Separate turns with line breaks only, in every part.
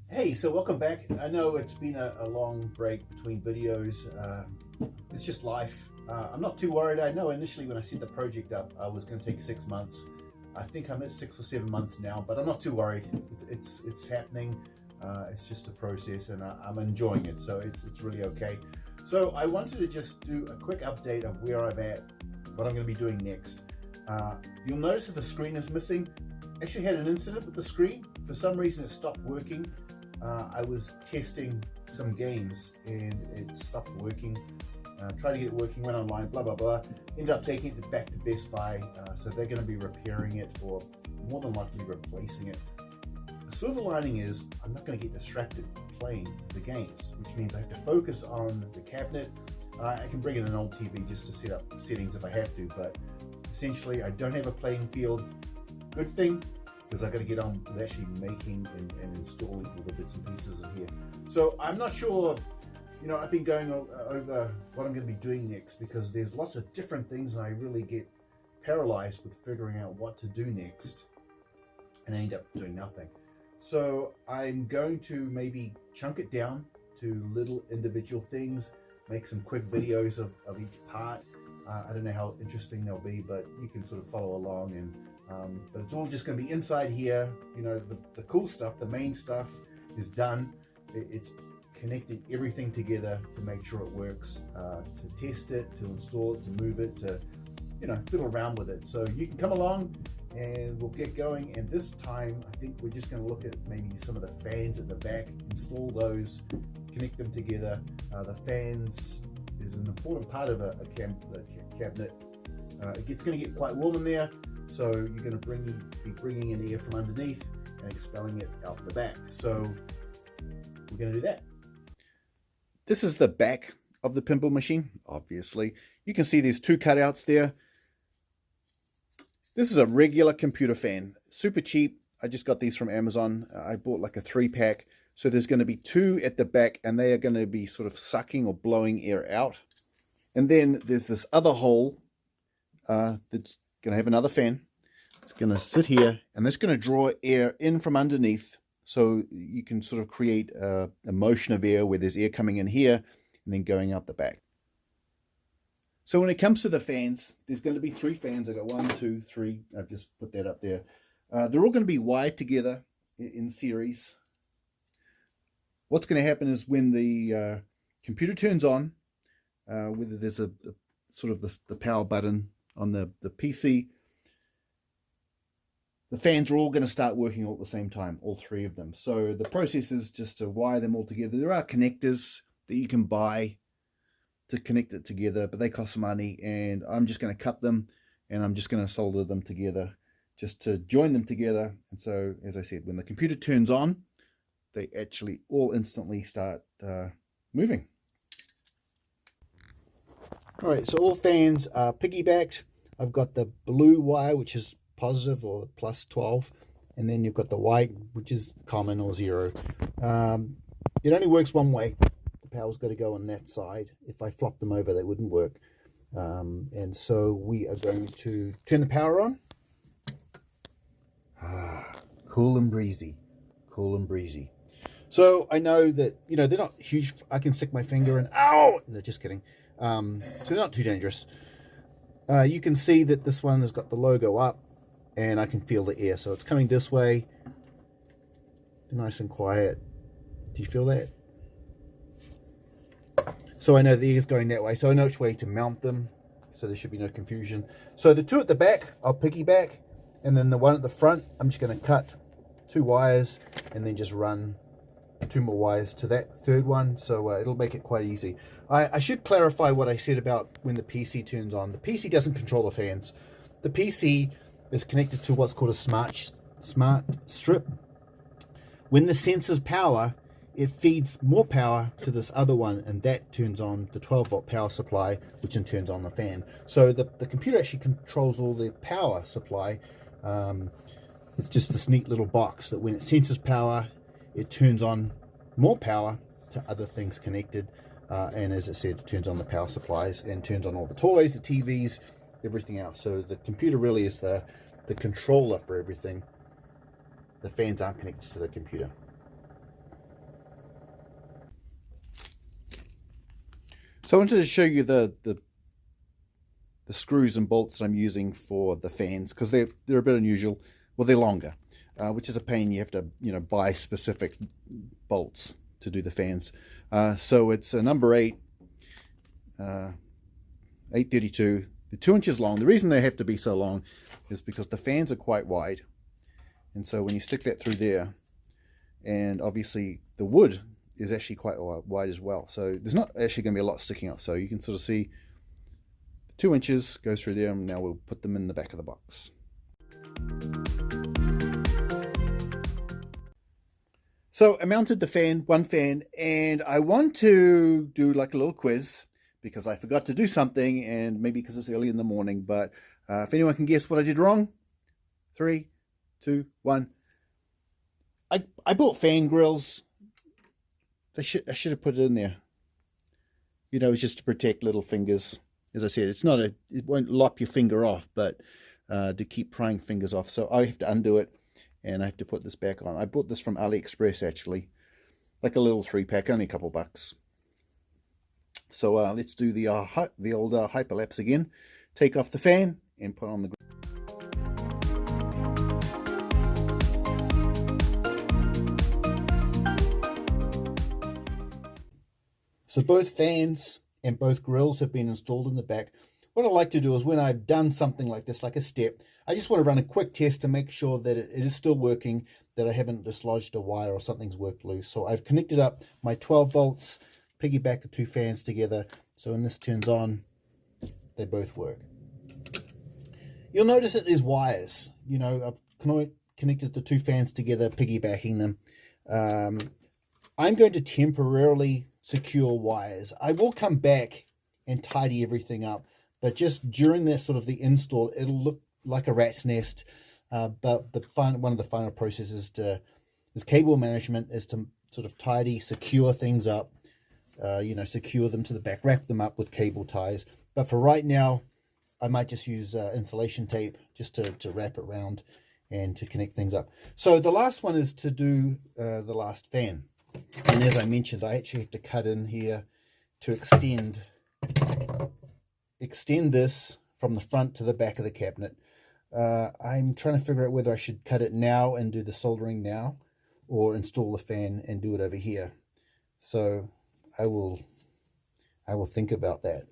Hey, so welcome back. I know it's been a long break between videos. It's just life. I'm not too worried. I know initially when I set the project up, I was going to take 6 months. I think I'm at 6 or 7 months now, but I'm not too worried. It's happening. It's just a process, and I'm enjoying it, so it's really okay. So I wanted to just do a quick update of where I'm at, what I'm going to be doing next. You'll notice that the screen is missing. Actually had an incident with the screen. For some reason it stopped working. I was testing some games and it stopped working. Tried to get it working, went online, blah, blah, blah. Ended up taking it back to Best Buy. So they're going to be repairing it or more than likely replacing it. The silver lining is I'm not going to get distracted playing the games, which means I have to focus on the cabinet. I can bring in an old TV just to set up settings if I have to, but essentially I don't have a playing field. Good thing, because I've got to get on with actually making and installing all the bits and pieces in here. So I'm not sure, I've been going over what I'm going to be doing next because there's lots of different things and I really get paralyzed with figuring out what to do next and I end up doing nothing. So I'm going to maybe chunk it down to little individual things, make some quick videos of each part. I don't know how interesting they'll be, but you can sort of follow along and but it's all just going to be inside here. The cool stuff, the main stuff is done. It's connecting everything together to make sure it works, to test it, to install it, to move it, to fiddle around with it. So you can come along and we'll get going. And this time I think we're just going to look at maybe some of the fans at the back, install those, connect them together. The fans is an important part of a cabinet. It's going to get quite warm in there. So you're going to be bringing in air from underneath and expelling it out the back. So we're going to do that. This is the back of the pinball machine, obviously. You can see there's two cutouts there. This is a regular computer fan, super cheap. I just got these from Amazon. I bought like a 3-pack. So there's going to be two at the back and they are going to be sort of sucking or blowing air out. And then there's this other hole that's going to have another fan. It's going to sit here and that's going to draw air in from underneath, so you can sort of create a motion of air where there's air coming in here and then going out the back. So when it comes to the fans, there's going to be 3 fans. I've got 1, 2, 3. I've just put that up there. They're all going to be wired together in series. What's going to happen is when the computer turns on, whether there's a sort of the power button on the PC, the fans are all going to start working all at the same time, all 3 of them. So the process is just to wire them all together. There are connectors that you can buy to connect it together, but they cost money, and I'm just going to cut them and I'm just going to solder them together just to join them together. And so, as I said, when the computer turns on, they actually all instantly start moving. All right, so all fans are piggybacked. I've got the blue wire, which is positive or plus 12, and then you've got the white, which is common or 0. It only works one way. The power's got to go on that side. If I flop them over, they wouldn't work. And so we are going to turn the power on. Cool and breezy, cool and breezy. So I know that, they're not huge. I can stick my finger in. Ow! No, just kidding. So they're not too dangerous. You can see that this one has got the logo up and I can feel the air. So it's coming this way. Nice and quiet. Do you feel that? So I know the air is going that way. So I know which way to mount them. So there should be no confusion. So the 2 at the back, I'll piggyback. And then the one at the front, I'm just going to cut 2 wires and then just run 2 more wires to that 3rd one, so it'll make it quite easy. I should clarify what I said about when the PC turns on. The PC doesn't control the fans. The PC is connected to what's called a smart strip. When the sensors power, it feeds more power to this other one, and that turns on the 12-volt power supply, which then turns on the fan. So the computer actually controls all the power supply. It's just this neat little box that when it senses power, it turns on more power to other things connected, and as I said, it turns on the power supplies and turns on all the toys, the TVs, everything else. So the computer really is the controller for everything. The fans aren't connected to the computer. So I wanted to show you the screws and bolts that I'm using for the fans, because they're a bit unusual. Well, they're longer, which is a pain. You have to buy specific bolts to do the fans. So it's a number 8, 832. They're 2 inches long. The reason they have to be so long is because the fans are quite wide, and so when you stick that through there, and obviously the wood is actually quite wide as well, so there's not actually going to be a lot sticking out. So you can sort of see 2 inches goes through there, and now we'll put them in the back of the box. So I mounted the fan, one fan, and I want to do like a little quiz because I forgot to do something, and maybe because it's early in the morning, but if anyone can guess what I did wrong. 3, 2, 1. I bought fan grills. I should have put it in there. It's just to protect little fingers. As I said, it won't lop your finger off, but to keep prying fingers off. So I have to undo it, and I have to put this back on. I bought this from AliExpress, actually. Like a little 3-pack, only a couple bucks. So let's do the old hyperlapse again. Take off the fan and put on the grill. So both fans and both grills have been installed in the back. What I like to do is when I've done something like this, like a step, I just want to run a quick test to make sure that it is still working, that I haven't dislodged a wire or something's worked loose. So I've connected up my 12 volts, piggyback the 2 fans together. So when this turns on, they both work. You'll notice that there's wires. I've connected the 2 fans together, piggybacking them. I'm going to temporarily secure wires. I will come back and tidy everything up, but just during this sort of the install, it'll look like a rat's nest. But one of the final processes is cable management, is to sort of tidy, secure things up, secure them to the back, wrap them up with cable ties. But for right now, I might just use insulation tape just to wrap it around and to connect things up. So the last one is to do the last fan. And as I mentioned, I actually have to cut in here to extend this from the front to the back of the cabinet. I'm trying to figure out whether I should cut it now and do the soldering now, or install the fan and do it over here. So I will think about that.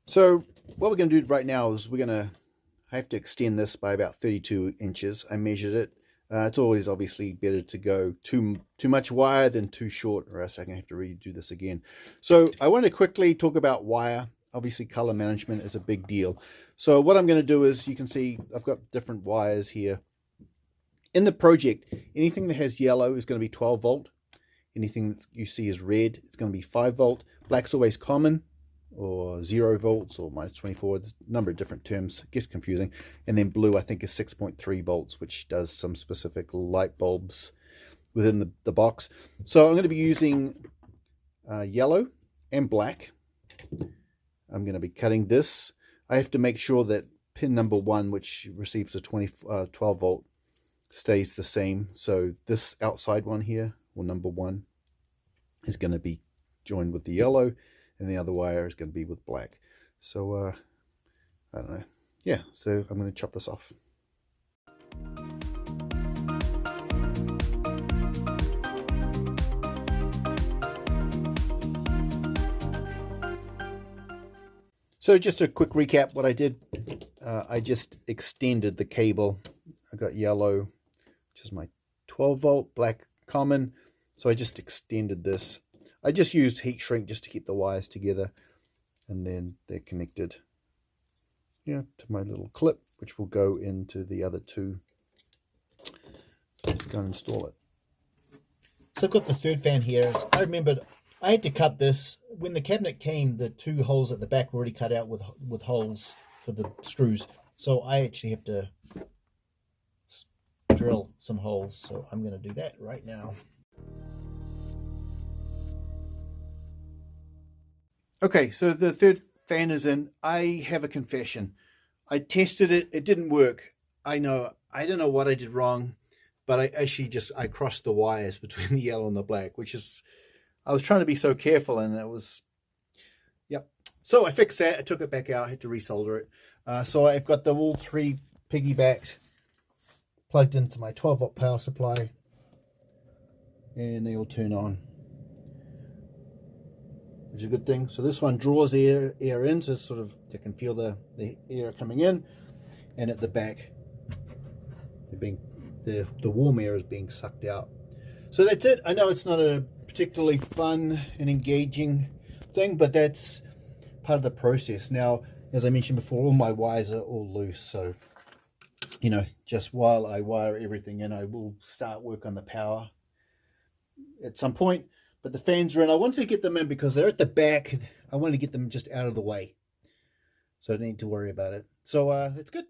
So what we're going to do right now is I have to extend this by about 32 inches. I measured it. It's always obviously better to go too much wire than too short, or else I'm going to have to redo this again. So I want to quickly talk about wire. Obviously color management is a big deal. So what I'm going to do is, you can see I've got different wires here. In the project, anything that has yellow is going to be 12 volt. Anything that you see is red, it's going to be 5 volt. Black's always common, or 0 volts, or minus 24. There's a number of different terms. It gets confusing. And then blue, I think, is 6.3 volts, which does some specific light bulbs within the box. So I'm going to be using yellow and black. I'm going to be cutting this. I have to make sure that pin number 1, which receives the 12 volt, stays the same. So this outside one here, or number 1, is going to be joined with the yellow, and the other wire is going to be with black. So I don't know. Yeah, so I'm going to chop this off. So just a quick recap what I did. I just extended the cable. I got yellow, which is my 12 volt, black common. So I just extended this. I just used heat shrink just to keep the wires together, and then they're connected, to my little clip, which will go into the other 2. So let's go and install it. So I've got the 3rd fan here. I remembered I had to cut this. When the cabinet came, the 2 holes at the back were already cut out with holes for the screws. So I actually have to drill some holes. So I'm going to do that right now. Okay, so the 3rd fan is in. I have a confession. I tested it. It didn't work. I know. I don't know what I did wrong.
but I crossed the wires between the yellow and the black, which is, I was trying to be so careful, and it was, yep. So I fixed that. I took it back out. I had to resolder it. So I've got the all three piggybacked, plugged into my 12-volt power supply, and they all turn on, which is a good thing. So this one draws air in, so sort of you can feel the air coming in, and at the back, the warm air is being sucked out. So that's it. I know it's not a particularly fun and engaging thing, but that's part of the process. Now, as I mentioned before, all my wires are all loose, so you know, just while I wire everything in, I will start work on the power at some point. But the fans are in. I want to get them in because they're at the back. I want to get them just out of the way, so I don't need to worry about it. So that's good.